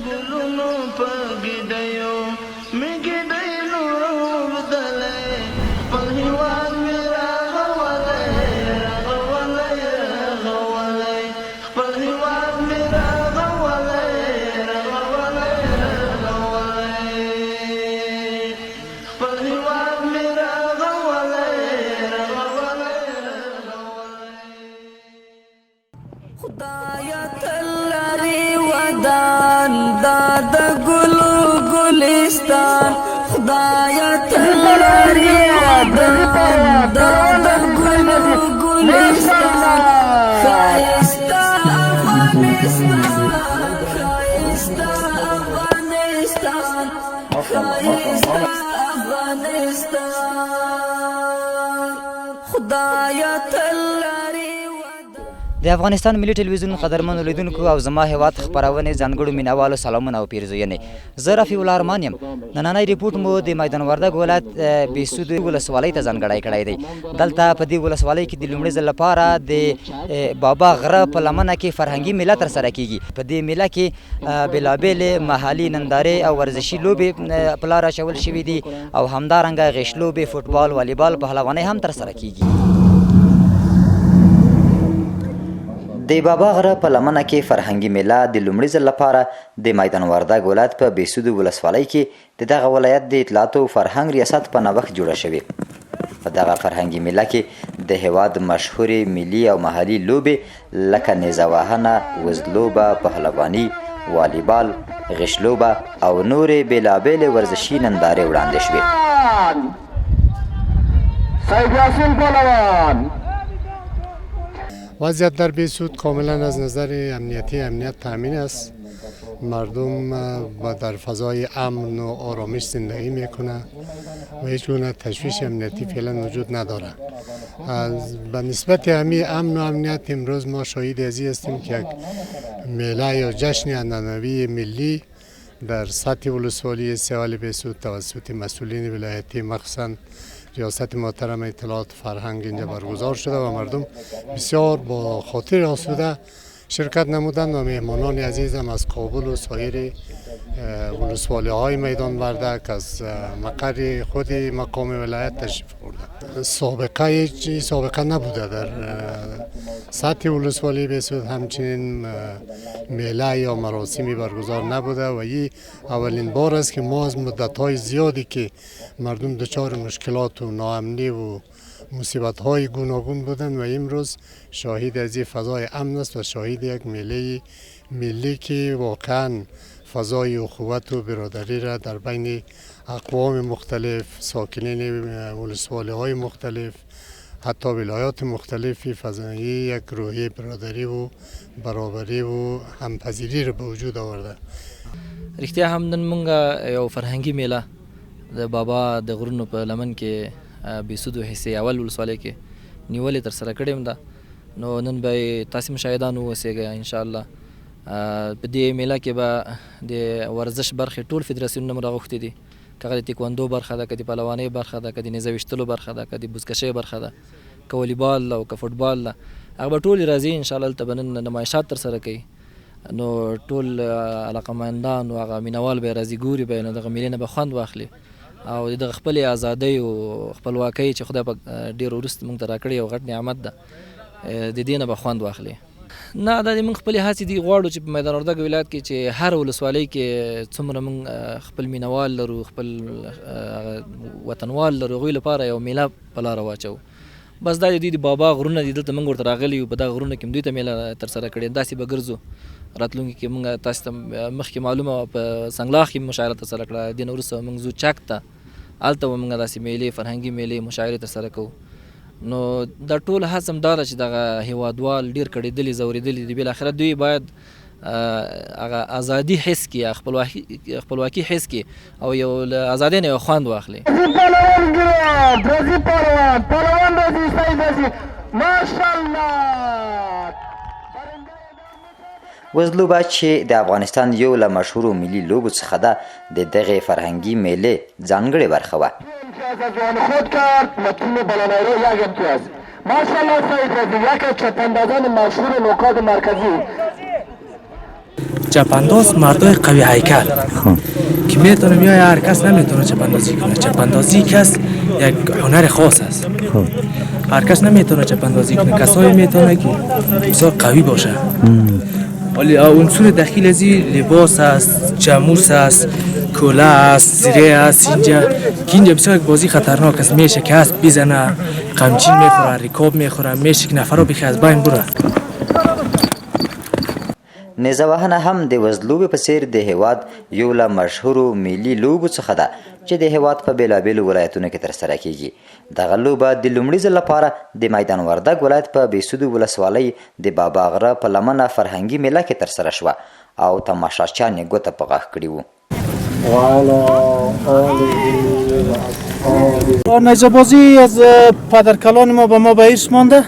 ګلونو په ګډیو مې ګډۍ نور بدلې خپل هیواد مې راغولی خپل هیواد مې راغولی خپل هیواد مې خدایا تلری ودان داد گلو گلستان خدایا تلری ودان داد گلو گلستان خایستا افغانستان خایستا افغانستان خایستا افغانستان خدایا تلری د افغانستان ملي ټلویزیون قدرمنو لیدونکو او زما هیواد خپرونې ځانګړو مینوالو سلامونه او پیرزوینې زه رفیع الله ارمان یم نننی ریپورټ مو د میدان وردګ ولایت بېسود ولسوالۍ ته ځانګړی کړی دی دلته په دې ولسوالۍ کې د لومړي ځل لپاره د بابا غره په لمنه کې فرهنګي میله ترسره کیږي په دې میله کې بېلابېلې محلي نندارې او ورزشي لوبې په لاره اچول شوي دي او همدارنګه غیش لوبې فوټبال والیبال پهلوانۍ هم ترسره کیږي د بابا غره په لمنه کې فرهنګي میله د لومړي ځل لپاره د میدان وردګ ولایت په بېسود ولسوالۍ کې د دغه ولایت د اطلاعات او فرهنګ ریاست په نوښت جوړه شوې په دغه فرهنګي میله کې د هیواد مشهورې ملي او محلي لوبې لکه نیزه وهنه وزلوبه پهلواني والیبال غیش لوبه او نورې بېلابېلې ورزشي نندارې وړاندې شوې سید یاسین پهلوان وضعیت در بېسود کاملا از نظر امنیت تامین است مردم در فضای امن و آرامش زندگی میکنه و هیچ گونه تشویش امنیتی فعلا وجود نداره به نسبت همین امن و امنیت امروز ما شاهد ازی هستیم که یک میله یا جشن عنعنوی ملی در سطح ولسوالی سوال بېسود توسط مسئولین ولایتی مخصوصا ریاست محترم اطلاعات فرهنگ اینجا برگزار شده و مردم بسیار با خاطر آسوده شرکت نمودند و مهمانان عزیزم از کابل و سایر ولسوالی های میدان وردک از مقر خود مقام ولایت تشریف بردند. سابقه نبوده در سطح ولسوالی بېسود همچنین میله یا مراسمی برگزار نبوده و این اولین بار است که ما از مدت‌های زیادی که مردم دچار مشکلات و ناامنی و مصیبت‌های گوناگون بودند و امروز شاهد از این فضای امن است و شاهد یک میله ملی که واقعاً فضای اخوت و برادری را در بین اقوام مختلف ساکنین ولسوالی‌های مختلف حتی ولایات مختلفی فضای یک روحیه برادری و برابری و همپذیری را به وجود آورده. رښتیا هم نن مونږ یو فرهنګي میله د بابا د غرونو په لمن کې بېسود حصې اول ولسوالۍ کې نیولې ترسره کړې ده نو نن به تاسې مشاهدان واوسئ انشاءالله په دې میله کې به د ورزش برخې ټول فدراسیونونه مو راغوښتي دي که هغه د تیکواندو برخه ده که د پهلوانۍ برخه ده که د نیزه ویشتلو برخه ده که د بزکشۍ برخه ده که والیبال ده او که فوټبال ده هغه به ټولې راځي انشاءالله هلته به نن نمایشات ترسره کوي نو ټول علاقمندان او هغه مینوال به یې راځي ګوري به یې نو دغه میلې نه به خوند واخلي او دغه خپلې ازادۍ او خپلواکۍ چې خدای پاک ډېر وروسته موږ ته راکړې یو غټ نعمت ده د دې نه به خوند واخلي نه دا د موږ خپلې هڅې دي غواړو چې په میدان وردګ ولایت کې چې هر ولسوالۍ کې څومره موږ خپل مینوال لرو خپل وطنوال لرو هغوی لپاره یو میله په لاره واچوو بس دا د دوی د بابا غرونه دي دلته موږ ورته راغلي یو په دغه غرونه کې دوی ته میله ترسره کړې داسې به ګرځو راتلونکي کې موږ تاسو ته مخکې معلومه په سنګلاخ کې مشاعره ترسره کړه دې نه وروسته موږ ځو چک ته هلته به موږ داسې میلې فرهنګي میلې مشاعرې ترسره کوو نو دا ټول هڅه همدا ده چې دغه هیوادوال ډېر کړېدلي ځورېدلي دي بالاخره دوی باید هغه ازادي حس کړي خپلواکي حس کړي او یو له ازادۍ نه یو خوند واخلي وزلوبه چې د افغانستان یو له مشهورو ملي لوبو څخه ده د دغې فرهنګي میلې ځانګړې برخه وه خود کرد متین بلانایرو یک امتیاز ماشاءالله سعید رضی یک چپندازان مشهور نقاط مرکزی چپانداز مردای قوی هیکل که میتونه بیای، هر کس نمیتونه چپاندازی کنه. چپاندازی کس یک هنر خاص است. هر کس نمیتونه چپاندازی کنه، کسایی میتونه که بسیار قوی باشه. ولی عنصر داخل از لباس است، چموس است، کوله است، زره است. اینجا بسیار بازی خطرناک است. میشه که اسب بزنه، قمچین میخوره، رکاب میخوره، میشه که نفر رو بخی از بین بره. نیزه وهنه هم د وزلوبې په څیر د هیواد یو له مشهورو ملي لوبو څخه ده چې د هیواد په بېلابېلو ولایتونو کې ترسره کیږي. دغه لوبه د لومړي ځل لپاره د میدان وردګ ولایت په بېسودو ولسوالۍ د بابا غره په لمنه فرهنګي میله کې ترسره شوه او تماشاچیان یې ګوته په غاښ کړي وو. نیزه بازی از پدرکلان ما به ما به ارث مانده.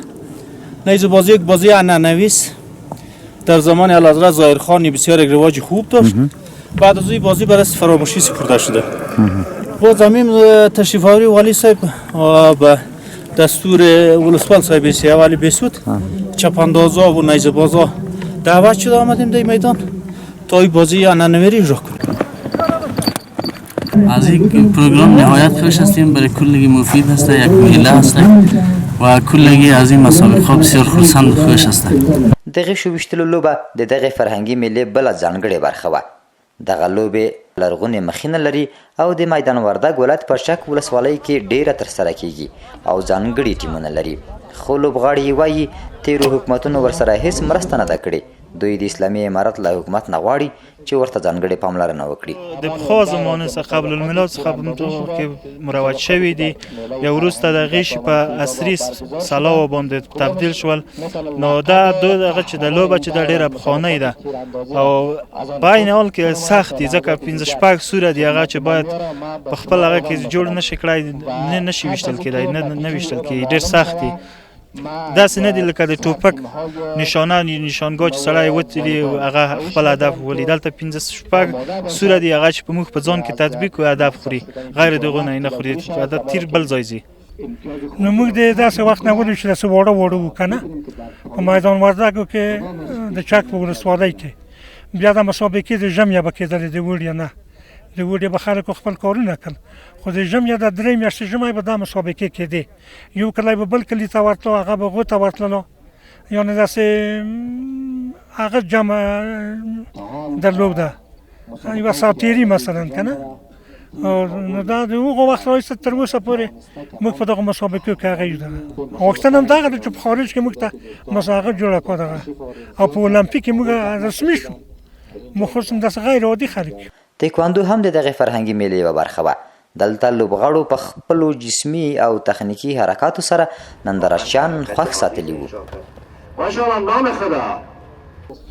نیزه بازی یک بازی عنعنوی است. در زمان اعلیحضرت ظاهرخان بسیار یک رواج خوب داشت. بعد از این بازی برای فراموشی سپرده شده. با زمین تشریف آوری والی صاحب به دستور ولسوال صاحب سیاولی بسود چپاندازا و نیزه بازا دعوت شده آمدیم در میدان تا این بازی عنعنوی را اجرا کنیم. از این پروگرام نهایت خوش هستیم، برای کلگی مفید هست، یک میله هست و کلگی از این مسابقه بسیار خرسند و خوش هست. دغه شوبشتلو لوبه د دغه فرهنګي میلې بله ځانګړې برخه وه. دغه لوبې لرغونې مخینه لري او د میدان وردګ ولایت په شک ولسوالۍ کې ډیره ترسره کیږي او ځانګړي ټیمونه لري. خو لوبغاړي یې وایي تیرو حکومتونو ورسره هیڅ مرسته نه ده کړې. دوی د اسلامي امارت له حکومت نه غواړي چې ورته ځانګړې پاملرنه وکړي. د پخوا زمانې څخه قبل الملاد څخه کې مروج شوي دي، یا وروسته د هغې په عصري سلاو باندې تبدیل شول. نو دا دغه چې د لوبه چې دا ډېره پخوانۍ ده او په عین حال کې سخت دي، ځکه 15-16 سوره دي هغه چې باید په خپل هغه کې جوړ نشي کړی، نه شي ویشتل کېدی، نه ویشتل کېږي، ډېر سخت دي. داسې نه دي لکه د ټوپک نشانګاه چې سړی وتلي هغه خپل هدف ولي. دلته 15-16 سوره دي هغه چې په موږ په ځان کې تطبیق و هدف خوري، غیر دغه نه خوري، هدف تیر بل ځای ځي. نو موږ د داسې وخت نه ولې چې داسې واړه وو که نه په میدان وردګو کې د چک په ولسوالۍ کې بیا د مسابقې د ژميه به کېدلې د وړیا نه د وړیا به خلکو خپل کارونه کړل، خو د ژميه د 3 میاشتې ژميه به دا مسابقې کېدې. یو کلی به بل کلي ته ورتلو، هغه به هغو ته ورتللو، یعنې داسې هغه جمع درلوده یوه ساعتېري مثلا که نه. نو دا د هغو وخت راهیسې تر اوسه پورې موږ په دغو مسابقو کې هغه یو دغه غوښتنه هم دغه ده چې په خارج کې موږ ته مسابقه جوړه کړو دغه او په اولمپیک کې موږ رسمي شو. موږ خو داسې غیر عادي خلک یو. تایکواندو هم د دغې فرهنګي میلې یوه برخه وه. دلته لوبغاړو په خپلو جسمي او تخنیکي حرکاتو سره نندارچیان خوښ ساتلي وو.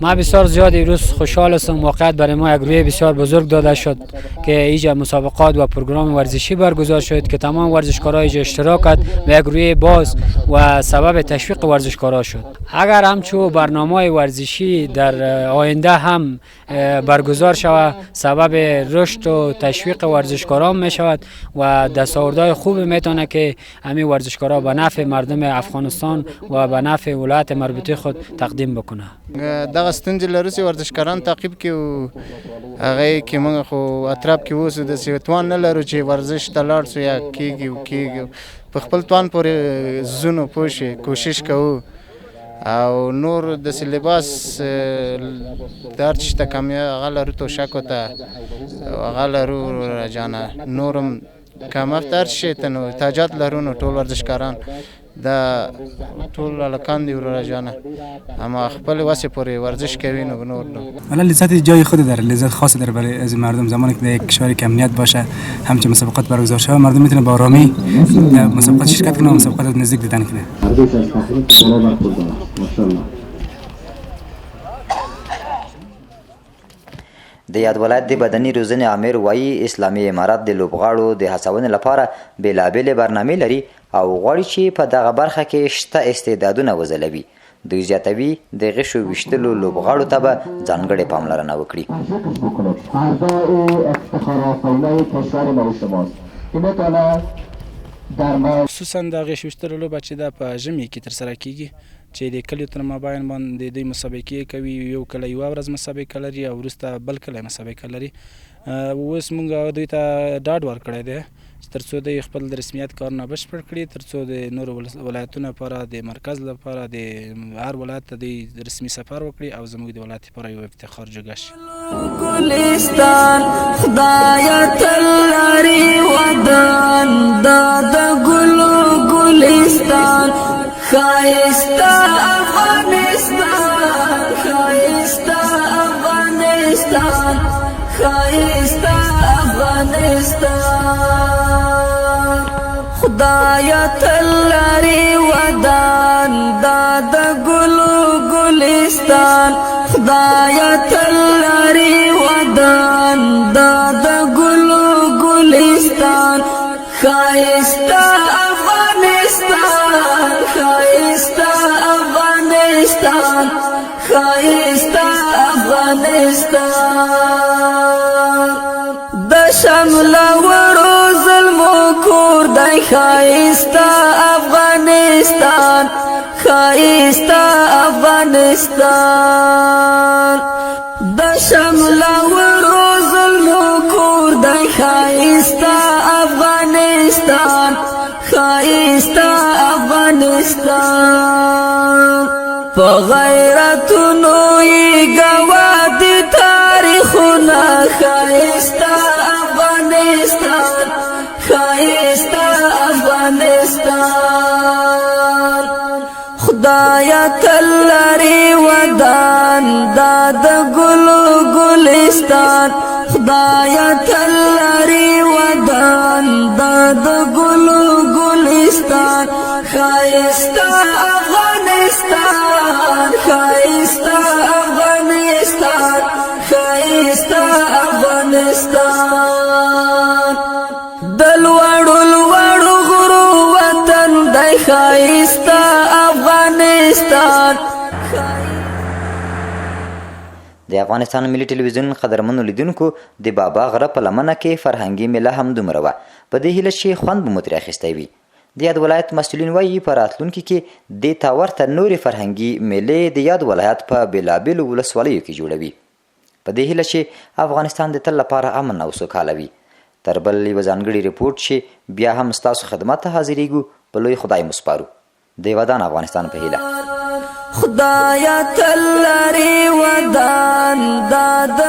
ما بسیار زیاد امروز خوشحال هستم. واقعا برای ما یک روی بسیار بزرگ داده شد که اینجا مسابقات و پروگرام ورزشی برگزار شد که تمام ورزشکارها اینجا اشتراک کرد و یک روی باز و سبب تشویق ورزشکارها شد. اگر همچون برنامه ورزشی در آینده هم برگزار شود سبب رشد و تشویق ورزشکاران می شود و دستاوردهای خوب میتونه که همین ورزشکارها به نفع مردم افغانستان و به نفع ولایت مربوطه خود تقدیم بکنه. دغه ستونزې لرو چې ورزشکاران تعقیب کړو، هغه کې موږ خو اطراف کې اوسو داسې توان نه لرو چې ورزش ته لاړ شو یا کېږي په خپل توان پورې ځو پوه شئ کوشش کوو او نور داسې لباس د هر چي ته کم هغه لرو توشک ته هغه لرو راجانه نورم کمښت هر شي ته نو احتیاجات لرو نو ټول ورزشکاران دا ټول هلکان دي وراره جانه اما خپل واسه پورې ورزش کوي نو نور حالا لذت جای خود داره، لذت خاصی داره برای از مردم. زمانی که در یک کشوری که امنیت باشه همچنین مسابقات برگزار شود مردم میتونه با آرامی مسابقات شرکت کنه و مسابقات نزدیک دیدن کنه. د یاد ولایت د بدني روزنې امیر وایي اسلامي امارت د لوبغاړو د هڅونې لپاره بېلابېلې برنامې لري او غواړي چې په دغه برخه کې شته استعدادونه وځلوي. دوی زیاتوي د غشو ویشتلو لوبغاړو ته به ځانګړې پاملرنه وکړي. خصوصا د هغې شوشتلو لوبه چې دا په ژمي کې ترسره کیږي چې د کلیو تر مابین باندې دوی مسابقې کوي یو کله یوه ورځ مسابقه لري او وروسته بل کله مسابقه لري اوس موږ دوی ته ډاډ ورکړی دی تر څو دوی خپل د رسمیت کارونه بشپړ کړي تر څو د نورو ولایتونو لپاره د مرکز لپاره د هر ولایت ته دوی رسمي سفر وکړي او زموږ د ولایت لپاره یو افتخار جوګه شي ګلستان خدایه تل لري ودان دا د ګلو ګلستان ښایسته افغانستان ښایسته افغانستان ښایسته افغانستان خدایه تل لري ودان دا د ګلو ګلستان خدایه تل لري ودان دا د ګلو ګلستان ښایسته افغانستان ښایسته افغانستان ښایسته افغانستان د شمل وړو ظلمو کور دی ښایسته افغانستان ښایسته افغانستان د شمل وړو ظلمو کور دی ښایسته افغانستان ښایسته افغانستان په غیرتونو یې ګواه دي تاریخونه ښایسته افغانستان ښایسته افغانستان خدایه تل لري ودان دا د ګلو ګلستان خدایه تل لري ودان دا د ګلو ګلستان ښایسته افغانستان ښایسته افغانستان ښایسته افغانستان د لوړو لوړو غرو وطن دی ښایسته افغانستان د افغانستان ملي ټلویزیون قدرمنو لیدونکو د بابا غره په لمنه کې فرهنګي میله هم دومره وه په دې هیله چې خوند به مو ترې اخیستی وي د یاد ولایت مسؤلین وایي په راتلونکي کې دې ته ورته نورې فرهنګي میلې د یاد ولایت په بېلابېلو ولسوالیو کې جوړوي په دې هیله چې افغانستان د تل لپاره امن او سوکاله وي تر بل یوه ځانګړي رپورټ چې بیا هم ستاسو خدمت ته حاضرېږو په لوی خدای مو سپارو د ودان افغانستان په هیله خدایه تل لري ودان دا د